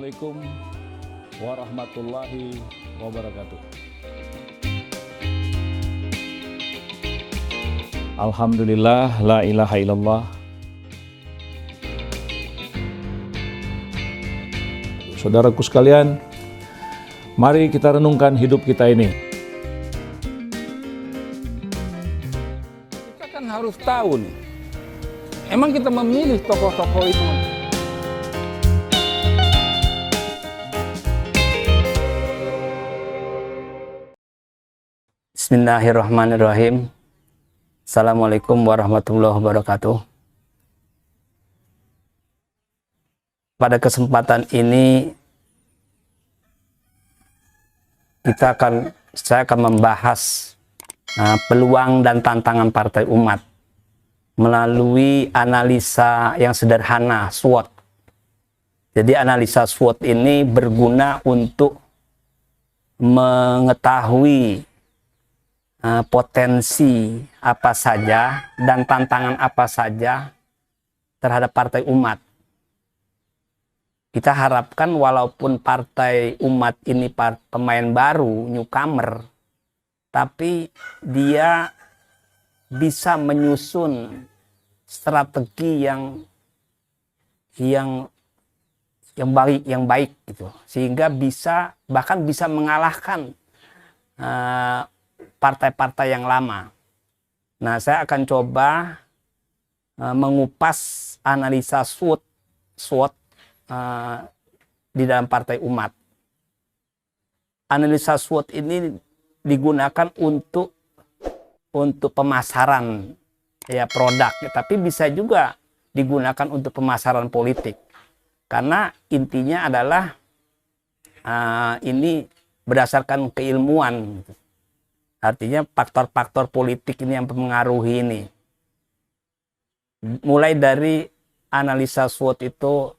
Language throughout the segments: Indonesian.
Assalamualaikum warahmatullahi wabarakatuh. Alhamdulillah, la ilaha illallah. Saudaraku sekalian, mari kita renungkan hidup kita ini. Kita kan harus tahu nih, emang kita memilih tokoh-tokoh itu. Bismillahirrahmanirrahim. Assalamualaikum warahmatullahi wabarakatuh. Pada kesempatan ini saya akan membahas peluang dan tantangan Partai Umat melalui analisa yang sederhana, SWOT. Jadi analisa SWOT ini berguna untuk mengetahui potensi apa saja dan tantangan apa saja terhadap Partai Umat. Kita harapkan walaupun Partai Umat ini pemain baru, newcomer, tapi dia bisa menyusun strategi yang baik gitu, sehingga bahkan bisa mengalahkan partai-partai yang lama. Nah, saya akan coba mengupas analisa SWOT di dalam Partai Umat. Analisa SWOT ini digunakan untuk pemasaran produk, tapi bisa juga digunakan untuk pemasaran politik. Karena intinya adalah ini berdasarkan keilmuan. Artinya faktor-faktor politik ini yang mempengaruhi ini. Mulai dari analisa SWOT itu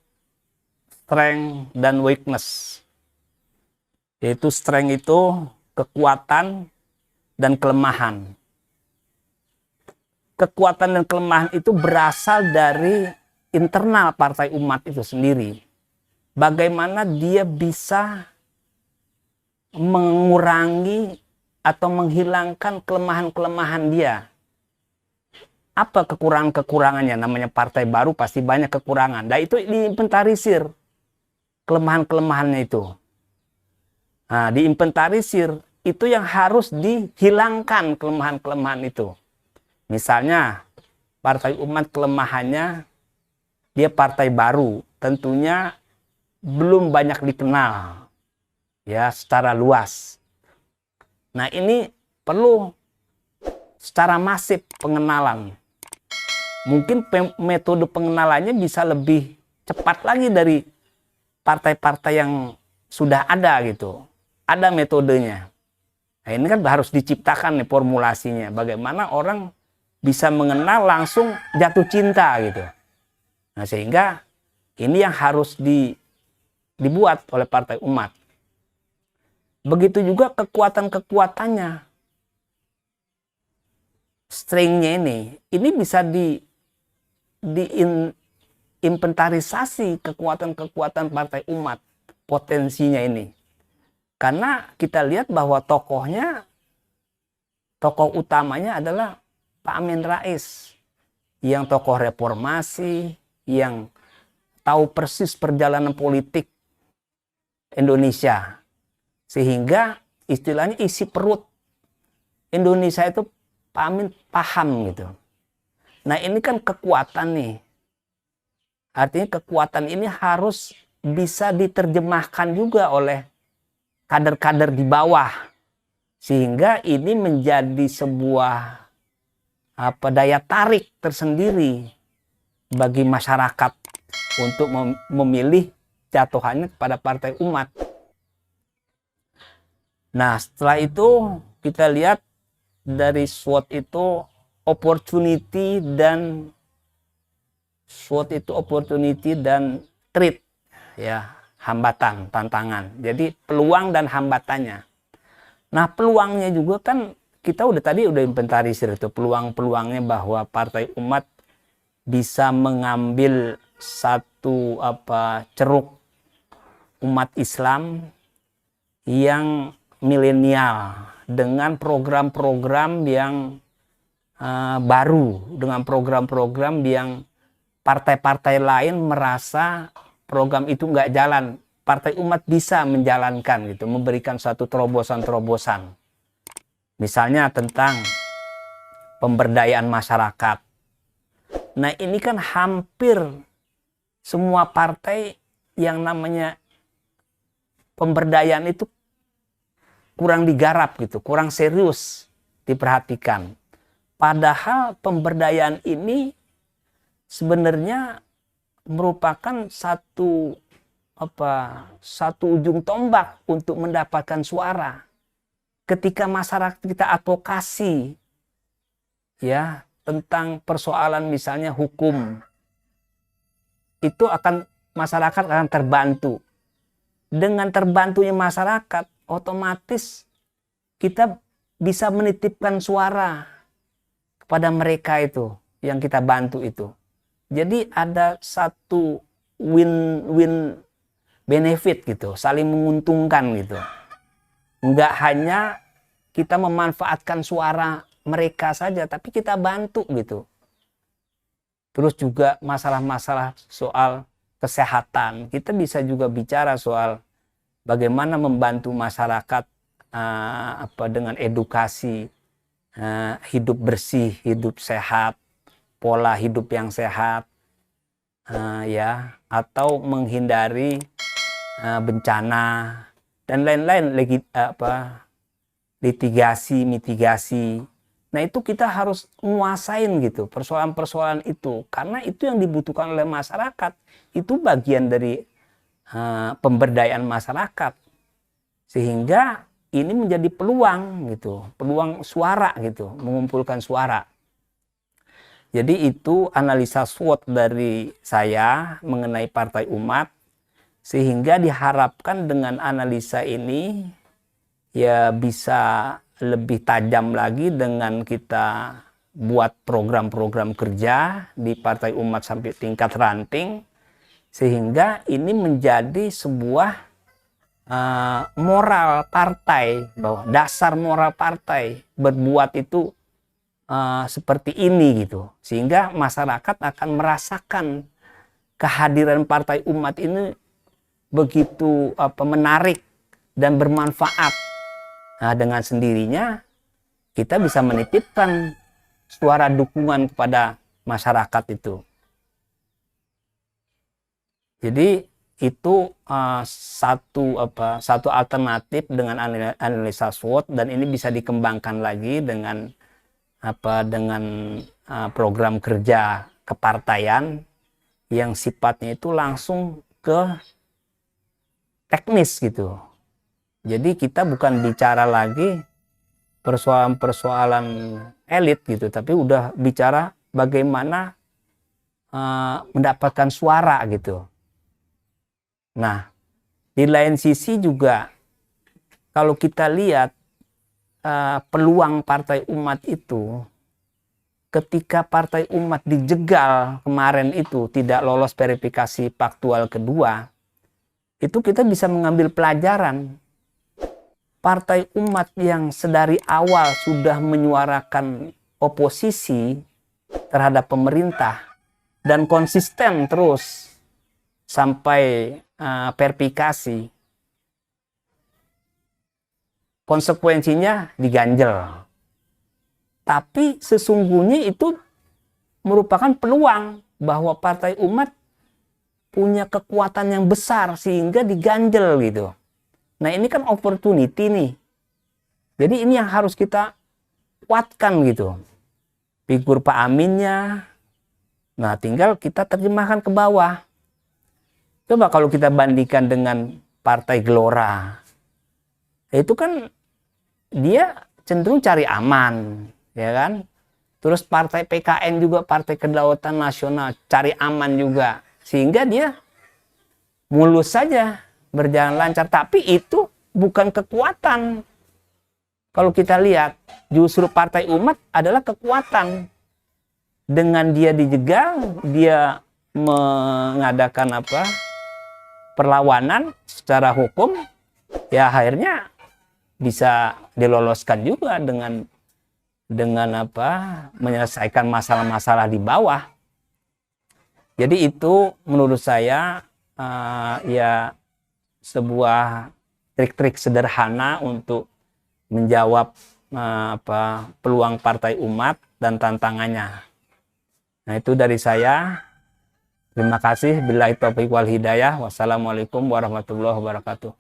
strength dan weakness. Yaitu strength itu kekuatan dan kelemahan. Kekuatan dan kelemahan itu berasal dari internal Partai Umat itu sendiri. Bagaimana dia bisa mengurangi atau menghilangkan kelemahan-kelemahan dia. Apa kekurangan-kekurangannya? Namanya partai baru pasti banyak kekurangan. Nah, itu diinventarisir kelemahan-kelemahannya itu. Nah, diinventarisir itu yang harus dihilangkan kelemahan-kelemahan itu. Misalnya, Partai Umat kelemahannya dia partai baru, tentunya belum banyak dikenal ya secara luas. Nah, ini perlu secara masif pengenalan. Mungkin metode pengenalannya bisa lebih cepat lagi dari partai-partai yang sudah ada gitu. Ada metodenya. Nah, ini kan harus diciptakan nih formulasinya. Bagaimana orang bisa mengenal langsung jatuh cinta gitu. Nah, sehingga ini yang harus dibuat oleh Partai Umat. Begitu juga kekuatan-kekuatannya. Strength-nya ini bisa diinventarisasi kekuatan-kekuatan Partai Umat, potensinya ini. Karena kita lihat bahwa tokoh utamanya adalah Pak Amin Rais, yang tokoh reformasi, yang tahu persis perjalanan politik Indonesia. Sehingga istilahnya isi perut Indonesia itu Pak Amin paham gitu. Nah, ini kan kekuatan nih. Artinya kekuatan ini harus bisa diterjemahkan juga oleh kader-kader di bawah. Sehingga ini menjadi sebuah daya tarik tersendiri bagi masyarakat untuk memilih jatuhannya kepada Partai Umat. Nah, setelah itu kita lihat dari SWOT itu opportunity dan threat, ya, hambatan, tantangan. Jadi peluang dan hambatannya. Nah, peluangnya juga kan kita udah inventarisir itu peluang-peluangnya, bahwa Partai Umat bisa mengambil satu ceruk umat Islam yang milenial dengan program-program yang baru, dengan program-program yang partai-partai lain merasa program itu nggak jalan. Partai Umat bisa menjalankan gitu, memberikan satu terobosan-terobosan. Misalnya tentang pemberdayaan masyarakat. Nah, ini kan hampir semua partai yang namanya pemberdayaan itu kurang digarap gitu, kurang serius diperhatikan. Padahal pemberdayaan ini sebenarnya merupakan satu ujung tombak untuk mendapatkan suara. Ketika masyarakat kita advokasi ya tentang persoalan misalnya hukum, itu masyarakat akan terbantu. Dengan terbantunya masyarakat, otomatis kita bisa menitipkan suara kepada mereka itu yang kita bantu itu. Jadi ada satu win-win benefit gitu, saling menguntungkan gitu. Enggak hanya kita memanfaatkan suara mereka saja, tapi kita bantu gitu. Terus juga masalah-masalah soal kesehatan, kita bisa juga bicara soal bagaimana membantu masyarakat dengan edukasi, hidup bersih, hidup sehat, pola hidup yang sehat, ya, atau menghindari bencana dan lain-lain, litigasi, mitigasi. Nah, itu kita harus nguasain gitu persoalan-persoalan itu, karena itu yang dibutuhkan oleh masyarakat. Itu bagian dari pemberdayaan masyarakat, sehingga ini menjadi peluang gitu, peluang suara gitu, mengumpulkan suara. Jadi itu analisa SWOT dari saya mengenai Partai Umat, sehingga diharapkan dengan analisa ini ya bisa lebih tajam lagi dengan kita buat program-program kerja di Partai Umat sampai tingkat ranting, sehingga ini menjadi sebuah moral partai, bahwa dasar moral partai berbuat itu seperti ini gitu, sehingga masyarakat akan merasakan kehadiran Partai Umat ini begitu menarik dan bermanfaat. Nah, dengan sendirinya kita bisa menitipkan suara dukungan kepada masyarakat itu. Jadi itu satu alternatif dengan analisa SWOT, dan ini bisa dikembangkan lagi dengan program kerja kepartaian yang sifatnya itu langsung ke teknis gitu. Jadi kita bukan bicara lagi persoalan-persoalan elit gitu, tapi udah bicara bagaimana mendapatkan suara gitu. Nah, di lain sisi juga kalau kita lihat peluang Partai Umat itu, ketika Partai Umat dijegal kemarin itu tidak lolos verifikasi faktual kedua, itu kita bisa mengambil pelajaran. Partai Umat yang sedari awal sudah menyuarakan oposisi terhadap pemerintah dan konsisten terus sampai verifikasi, konsekuensinya diganjel. Tapi sesungguhnya itu merupakan peluang bahwa Partai Umat punya kekuatan yang besar sehingga diganjel gitu. Nah, ini kan opportunity nih. Jadi ini yang harus kita kuatkan gitu. Figur Pak Aminnya. Nah, tinggal kita terjemahkan ke bawah. Coba kalau kita bandingkan dengan Partai Gelora. Itu kan dia cenderung cari aman, ya kan? Terus Partai PKN juga, Partai Kedaulatan Nasional, cari aman juga. Sehingga dia mulus saja, berjalan lancar, tapi itu bukan kekuatan. Kalau kita lihat, justru Partai Umat adalah kekuatan. Dengan dia dijegal, dia mengadakan perlawanan secara hukum, ya akhirnya bisa diloloskan juga dengan apa, menyelesaikan masalah-masalah di bawah. Jadi itu menurut saya ya sebuah trik-trik sederhana untuk menjawab peluang partai umat dan tantangannya. Nah, itu dari saya. Terima kasih. Billahi taufiq wal hidayah. Wassalamualaikum warahmatullahi wabarakatuh.